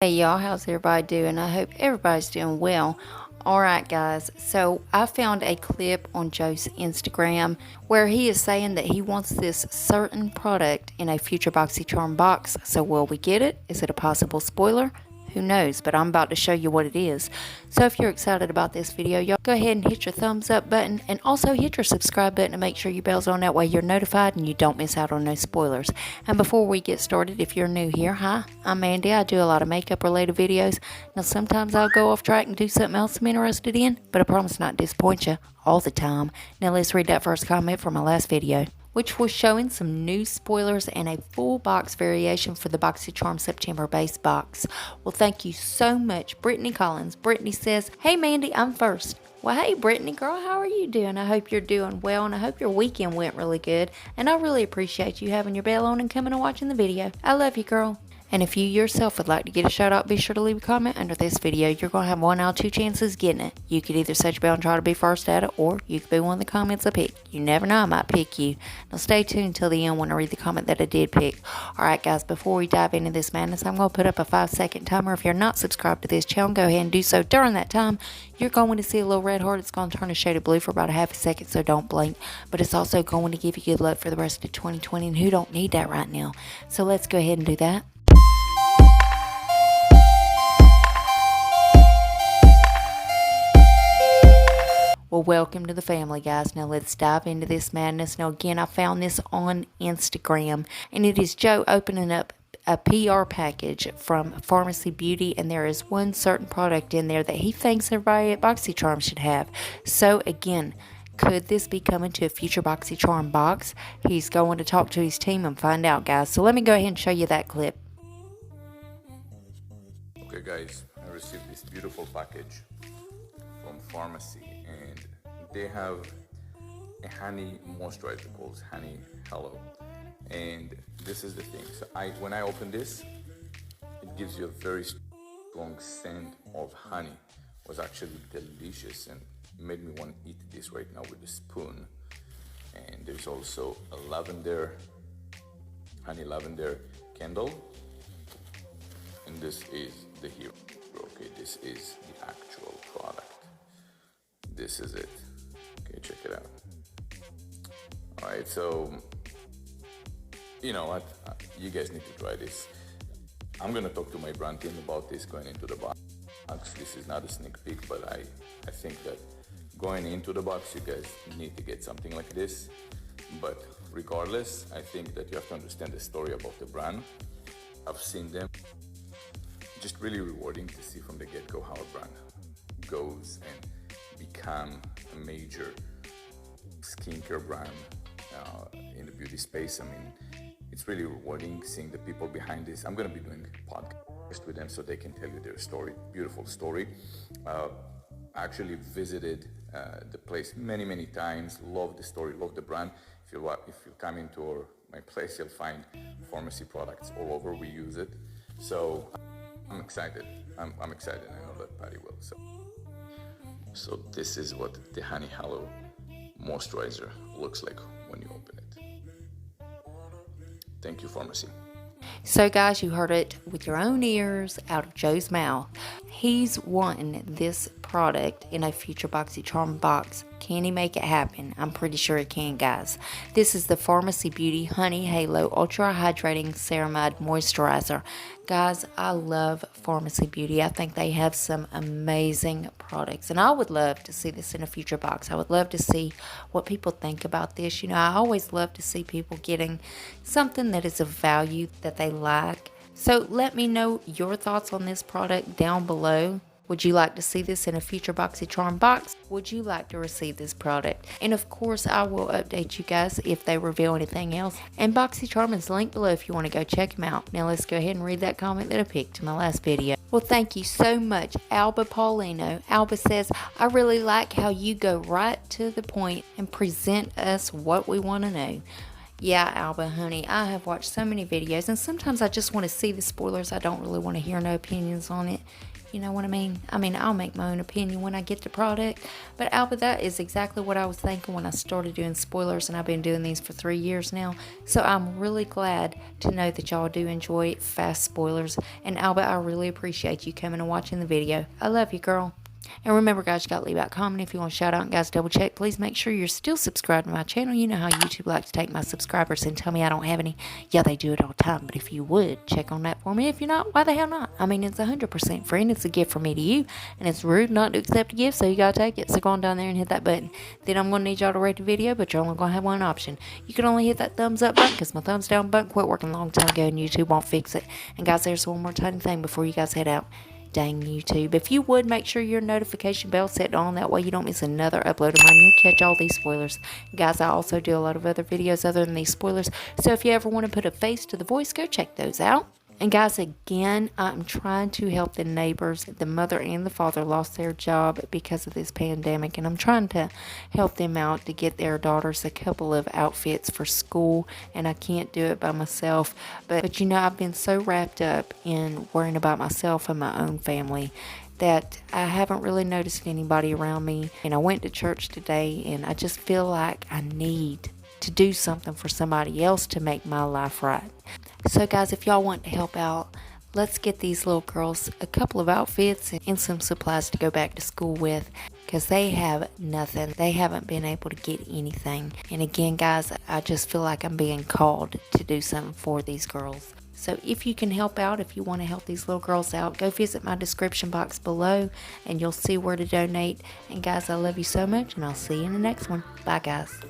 Hey y'all, how's everybody doing? I hope everybody's doing well. Alright guys, so I found a clip on Joe's Instagram where he is saying that he wants this certain product in a future BoxyCharm box. So will we get it? Is it a possible spoiler? Who knows, but I'm about to show you what it is. So if you're excited about this video, y'all go ahead and hit your thumbs up button and also hit your subscribe button to make sure your bell's on. That way you're notified and you don't miss out on no spoilers. And before we get started, if you're new here, hi, I'm Mandy. I do a lot of makeup related videos. Now sometimes I'll go off track and do something else I'm interested in, but I promise not to disappoint you all the time. Now let's read that first comment from my last video, which was showing some new spoilers and a full box variation for the BoxyCharm September base box. Well, thank you so much, Brittany Collins. Brittany says, "Hey Mandy, I'm first." Well, hey Brittany, girl, how are you doing? I hope you're doing well, and I hope your weekend went really good. And I really appreciate you having your bell on and coming and watching the video. I love you, girl. And if you yourself would like to get a shout out, be sure to leave a comment under this video. You're going to have 1 out of 2 chances getting it. You could either set your bell and try to be first at it, or you could be one of the comments I pick. You never know, I might pick you. Now stay tuned until the end when I read the comment that I did pick. Alright guys, before we dive into this madness, I'm going to put up a 5-second timer. If you're not subscribed to this channel, go ahead and do so. During that time, you're going to see a little red heart. It's going to turn a shade of blue for about a half a second, so don't blink. But it's also going to give you good luck for the rest of 2020, and who don't need that right now? So let's go ahead and do that. Well, welcome to the family, guys. Now let's dive into this madness. Now again, I found this on Instagram, and it is Joe opening up a PR package from Pharmacy Beauty, and there is one certain product in there that he thinks everybody at BoxyCharm should have. So again, could this be coming to a future BoxyCharm box? He's going to talk to his team and find out, guys. So let me go ahead and show you that clip. Okay guys, I received this beautiful package from Pharmacy, and they have a honey moisturizer called Honey Hello. And this is the thing, so when I open this, it gives you a very strong scent of honey. It was actually delicious and made me want to eat this right now with a spoon. And there's also a honey lavender candle, and this is the hero. Okay, this is the actual product. This is it. Okay, check it out. All right, so you know what? You guys need to try this. I'm gonna talk to my brand team about this going into the box. This is not a sneak peek, but I think that going into the box, you guys need to get something like this. But regardless, I think that you have to understand the story about the brand. I've seen them. Just really rewarding to see from the get-go how a brand goes and become a major skincare brand in the beauty space. I mean, it's really rewarding seeing the people behind this. I'm going to be doing a podcast with them so they can tell you their story. Beautiful story. I actually visited the place many times. Love the story, love the brand. If you come into my place, you'll find Pharmacy products all over. We use it. So I'm excited. I'm excited. I know that Patty will. So this is what the Honey Hello moisturizer looks like when you open it. Thank you, Pharmacy. So guys, you heard it with your own ears out of Joe's mouth. He's wanting this product in a future BoxyCharm box. Can he make it happen? I'm pretty sure he can, guys. This is the Pharmacy Beauty Honey Halo Ultra Hydrating Ceramide Moisturizer. Guys, I love Pharmacy Beauty. I think they have some amazing products, and I would love to see this in a future box. I would love to see what people think about this. You know, I always love to see people getting something that is of value that they like. So let me know your thoughts on this product down below. Would you like to see this in a future BoxyCharm box? Would you like to receive this product? And of course, I will update you guys if they reveal anything else. And BoxyCharm is linked below if you want to go check them out. Now let's go ahead and read that comment that I picked in my last video. Well, thank you so much, Alba Paulino. Alba says, "I really like how you go right to the point and present us what we want to know. Yeah, Alba, honey, I have watched so many videos, and sometimes I just want to see the spoilers. I don't really want to hear no opinions on it. You know what I mean? I'll make my own opinion when I get the product. But Alba, that is exactly what I was thinking when I started doing spoilers, and I've been doing these for 3 years now. So I'm really glad to know that y'all do enjoy fast spoilers. And Alba, I really appreciate you coming and watching the video. I love you, girl. And remember, guys, you got to leave out a comment if you want to shout out. And guys, double check. Please make sure you're still subscribed to my channel. You know how YouTube likes to take my subscribers and tell me I don't have any. Yeah, they do it all the time. But if you would, check on that for me. If you're not, why the hell not? It's 100% free, and it's a gift from me to you. And it's rude not to accept a gift, so you got to take it. So go on down there and hit that button. Then I'm going to need y'all to rate the video, but you're only going to have one option. You can only hit that thumbs up button because my thumbs down button quit working a long time ago, and YouTube won't fix it. And guys, there's one more tiny thing before you guys head out. Dang YouTube. If you would, make sure your notification bell set on. That way you don't miss another upload of mine. You'll catch all these spoilers. Guys, I also do a lot of other videos other than these spoilers. So if you ever want to put a face to the voice, go check those out. And guys, again, I'm trying to help the neighbors. The mother and the father lost their job because of this pandemic, and I'm trying to help them out to get their daughters a couple of outfits for school, and I can't do it by myself. But you know, I've been so wrapped up in worrying about myself and my own family that I haven't really noticed anybody around me. And I went to church today, and I just feel like I need to do something for somebody else to make my life right. So guys, if y'all want to help out, let's get these little girls a couple of outfits and some supplies to go back to school with, because they have nothing. They haven't been able to get anything. And again, guys, I just feel like I'm being called to do something for these girls. So if you can help out, if you want to help these little girls out, go visit my description box below and you'll see where to donate. And guys, I love you so much, and I'll see you in the next one. Bye, guys.